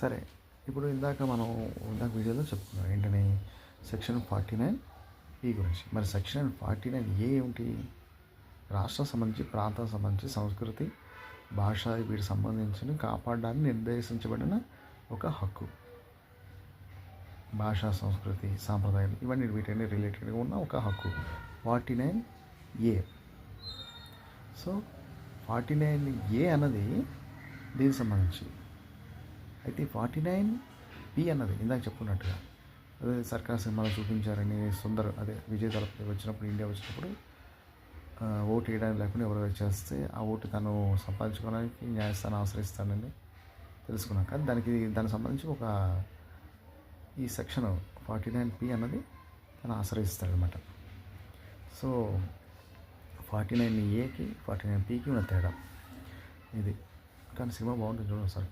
సరే, ఇప్పుడు ఇందాక వీడియోలో చెప్పుకున్నాం ఏంటని, సెక్షన్ 49 గురించి. మరి సెక్షన్ 49 ఏమిటి? రాష్ట్రం సంబంధించి, ప్రాంతం సంబంధించి, సంస్కృతి, భాష వీటికి సంబంధించిన కాపాడడానికి నిర్దేశించబడిన ఒక హక్కు. భాష, సంస్కృతి, సాంప్రదాయాలు ఇవన్నీ వీటన్ని రిలేటెడ్గా ఉన్న ఒక హక్కు 49A. సో 49A అన్నది దీనికి సంబంధించి. అయితే 49B అన్నది ఇందాక చెప్పుకున్నట్టుగా అదే సర్కార్ సినిమాలో చూపించారని విజయ్ తలపతి వచ్చినప్పుడు, ఇండియా వచ్చినప్పుడు ఓటు వేయడానికి లేకుండా ఎవరో చేస్తే ఆ ఓటు తను సంపాదించుకోవడానికి న్యాయస్థానం ఆశ్రయిస్తానని తెలుసుకున్నాం. కానీ దానికి సంబంధించి ఈ సెక్షన్ 49P అన్నది తను ఆశ్రయిస్తాడనమాట. సో 49Aకి 49Pకి ఉన్న తేడా ఇది. కానీ సినిమా బాగుంటుంది చూడండి సార్.